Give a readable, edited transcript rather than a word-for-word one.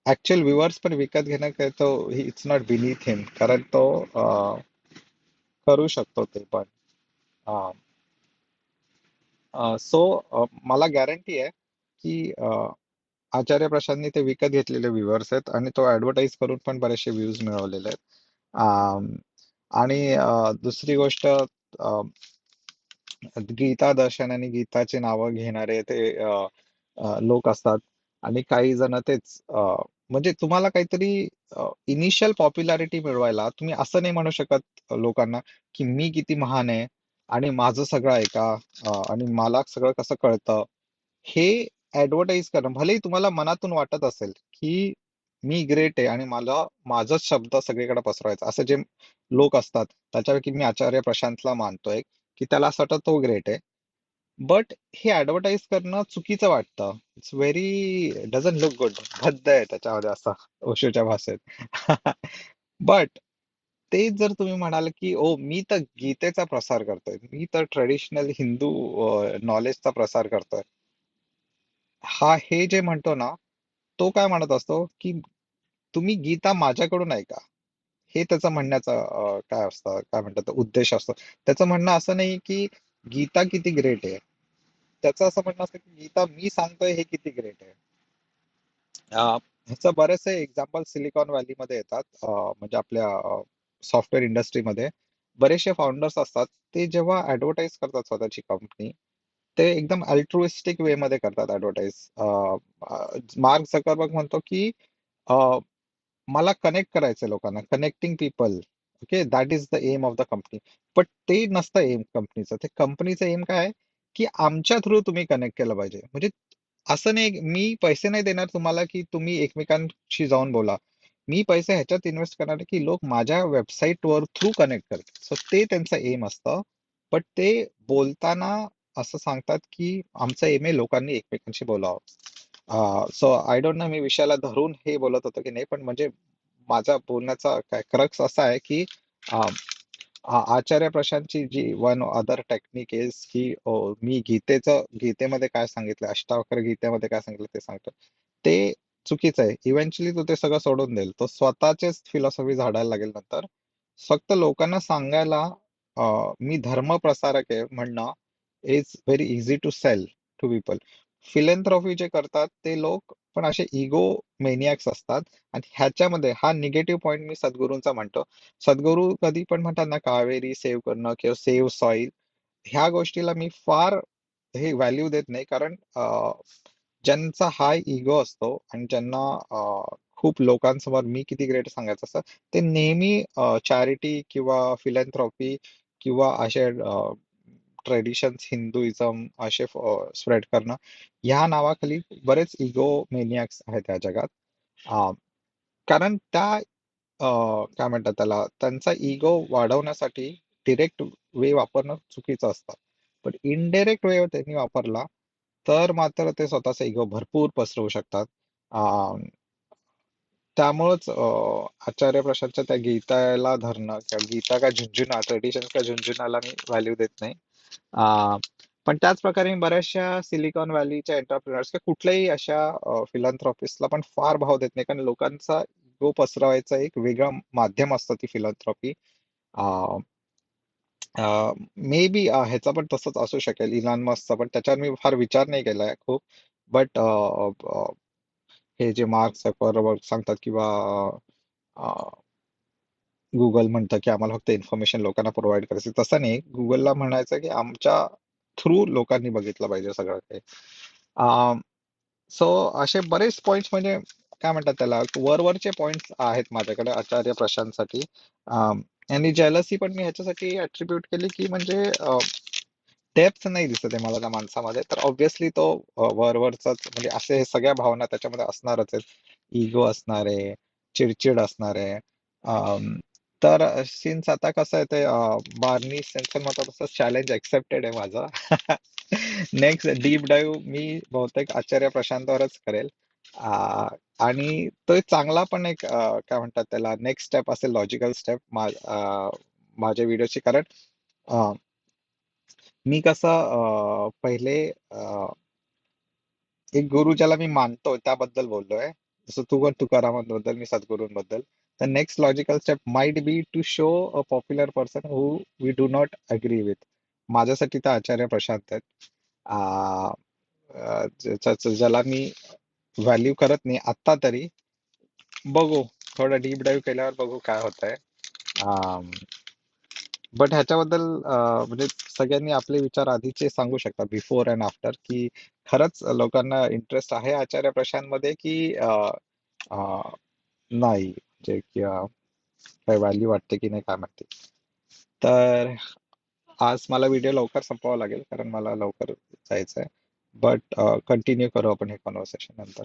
Actual viewers पण विकत घेणं काय तो इट्स नॉट बिनीथ हिम, कारण तो करू शकतो ते पण. सो मला गॅरंटी आहे की आचार्य प्रसादनी ते विकत घेतलेले व्ह्युअर्स आहेत आणि तो ऍडव्हर्टाईज करून पण बरेचसे व्ह्यूज मिळवलेले आहेत. अम, आणि दुसरी गोष्ट, गीता दर्शन आणि गीताची नावं घेणारे ते लोक असतात. आणि काही जण तेच म्हणजे तुम्हाला काहीतरी इनिशियल पॉप्युलॅरिटी मिळवायला तुम्ही असं नाही म्हणू शकत लोकांना की मी किती महान आहे आणि माझं सगळं ऐका, आणि मला सगळं कसं कळतं. हे ऍडव्हर्टाईज करणं, भलेही तुम्हाला मनातून वाटत असेल की मी ग्रेट आहे आणि मला माझाच शब्द सगळीकडे पसरवायचा, असे जे लोक असतात, त्याच्यापैकी मी आचार्य प्रशांतला मानतोय की त्याला असं वाटतं तो ग्रेट आहे. बट हे ऍडव्हर्टाईज करणं चुकीचं वाटतं. It's very doesn't look good. भद्द आहे त्याच्यामध्ये असं, ओशोच्या भाषेत. बट तेच जर तुम्ही म्हणाल की ओ मी तर गीतेचा प्रसार करतोय, मी तर ट्रेडिशनल हिंदू नॉलेजचा प्रसार करतोय, हा हे जे म्हणतो ना, तो काय म्हणत असतो की तुम्ही गीता माझ्याकडून ऐका. हे त्याचं म्हणण्याचं काय असतं, काय म्हणतात, उद्देश असतो. त्याचं म्हणणं असं नाही की गीता किती ग्रेट आहे. त्याचं असं म्हणणं असतं की गीता मी सांगतोय हे किती ग्रेट आहे. ह्याचं बरेचसे एक्झाम्पल सिलिकॉन व्हॅलीमध्ये येतात. म्हणजे आपल्या सॉफ्टवेअर इंडस्ट्रीमध्ये बरेचसे फाउंडर्स असतात. ते जेव्हा ऍडव्हर्टाईज करतात स्वतःची कंपनी, ते एकदम अल्ट्रुइस्टिक वे मध्ये करतात ऍडव्हर्टाईज. मार्क झकरबर्ग म्हणतो की मला कनेक्ट करायचंय लोकांना, connecting people. Okay, that is the aim of the company. But ते नसतं एम कंपनीचं. ते कंपनीचं एम काय आहे की आमच्या थ्रू तुम्ही कनेक्ट केलं पाहिजे. म्हणजे असं नाही, मी पैसे नाही देणार तुम्हाला की तुम्ही एकमेकांशी जाऊन बोला. मी पैसे ह्याच्यात इन्व्हेस्ट करणार की लोक माझ्या वेबसाईट वर थ्रू कनेक्ट करतील. सो ते त्यांचं एम असतं. बट ते बोलताना असं सांगतात की आमचं एम आहे लोकांनी एकमेकांशी बोलावं. सो आय डोंट नो मी विषयाला धरून हे बोलत होतो की नाही, पण म्हणजे माझा बोलण्याचा काय क्रक्स असा आहे की आचार्य प्रशांतची जी वन अदर टेक्निक इज की मी गीतेमध्ये काय सांगितलं, अष्टावक्र गीतेमध्ये काय सांगितलं ते सांगतो, ते चुकीचं आहे. इव्हेंच्युअली तो ते सगळं सोडून देईल, तो स्वतःचेच फिलॉसॉफी झाडायला लागेल नंतर. फक्त लोकांना सांगायला मी धर्म प्रसारक आहे म्हणणं is very easy to sell to people. Philanthropy जे करतात ते लोक पण असे इगो मेनियाक्स असतात. आणि ह्याच्यामध्ये हा निगेटिव्ह पॉइंट मी सद्गुरूंचा म्हणतो. सद्गुरू कधी पण म्हणतात ना, कावेरी सेव्ह करणं किंवा सेव्ह सॉइल, ह्या गोष्टीला मी फार हे व्हॅल्यू देत नाही. कारण ज्यांचा हाय इगो असतो आणि ज्यांना खूप लोकांसमोर मी किती ग्रेट सांगायचं असतं, ते नेहमी चॅरिटी किंवा फिलॅन्थ्रॉपी किंवा असे ट्रेडिशन्स, हिंदुइझम असे स्प्रेड करणं, ह्या नावाखाली बरेच इगो मेनियाक्स आहेत त्या जगात. अ, कारण त्या काय म्हणतात त्याला, त्यांचा इगो वाढवण्यासाठी डिरेक्ट वे वापरणं चुकीचं असतं. पण इनडायरेक्ट वे त्यांनी वापरला तर मात्र ते स्वतःचा इगो भरपूर पसरवू शकतात. अं, त्यामुळंच आचार्य प्रसादच्या त्या गीताला धरणं किंवा गीता का झुंझुना, ट्रेडिशन का झुंझुनाला मी व्हॅल्यू देत नाही. अं, पण त्याच प्रकारे मी बऱ्याचशा सिलिकॉन व्हॅलीच्या एंटरप्रिनर्स किंवा कुठल्याही अशा फिलॉन्थ्रॉपिस्टला पण फार भाव देत नाही, कारण लोकांचा इगो पसरवायचा एक वेगळं माध्यम असतं ती फिलॉन्थ्रॉपी. मे बी ह्याचा पण तसंच असू शकेल, इलॉन मस्कचा पण, त्याच्यावर मी फार विचार नाही केलाय खूप. बट हे जे मार्क झकरबर्ग सांगतात किंवा गुगल म्हणतं की आम्हाला फक्त इन्फॉर्मेशन लोकांना प्रोव्हाइड करायचं, तसं नाही. गुगलला म्हणायचं की आमच्या थ्रू लोकांनी बघितलं पाहिजे सगळं काही. सो असे बरेच पॉइंट्स, म्हणजे काय म्हणतात त्याला, वरवरचे पॉइंट्स आहेत माझ्याकडे आचार्य प्रशांतसाठी. आणि जेलसी पण मी ह्याच्यासाठी अट्रिब्यूट केली की म्हणजे डेप्थ नाही दिसत आहे मला त्या माणसामध्ये. तर ऑब्व्हियसली तो वरवरचाच, म्हणजे असे हे सगळ्या भावना त्याच्यामध्ये असणारच आहेत. इगो असणार आहे, चिडचिड असणार आहे. अम, तर सिन्स आता कसं आहे ते बार्नी सेन्सन म्हणतात तसं, चॅलेंज एक्सेप्टेड आहे माझा. नेक्स्ट डीप डाईव्ह मी बहुतेक आचार्य प्रशांतवरच करेल. आ, आणि तो एक चांगला पण एक काय म्हणतात त्याला, नेक्स्ट स्टेप असेल, लॉजिकल स्टेप माझ्या व्हिडिओची. कारण मी कसं पहिले एक गुरु ज्याला मी मानतो त्याबद्दल बोललोय. जसं तू पण तुकारामांबद्दल, मी सद्गुरूंबद्दल. The next logical step might be to show a popular person who we do not agree with. माझ्यासाठी तर आचार्य प्रशांत आहेत. आ, ज्याला मी व्हॅल्यू करत नाही आत्ता तरी. बघू, थोडं डीप डाईव्ह केल्यावर बघू काय होतंय. बट ह्याच्याबद्दल म्हणजे सगळ्यांनी आपले विचार आधीचे सांगू शकता, बिफोर अँड आफ्टर, की खरंच लोकांना इंटरेस्ट आहे आचार्य प्रशांत मध्ये, की अ, नाही, म्हणजे की काही व्हॅल्यू वाटते की नाही काय माहिती. तर आज मला व्हिडिओ लवकर संपवावा लागेल कारण मला लवकर जायचं आहे. बट कंटिन्यू करू आपण हे कॉन्व्हर्सेशन नंतर.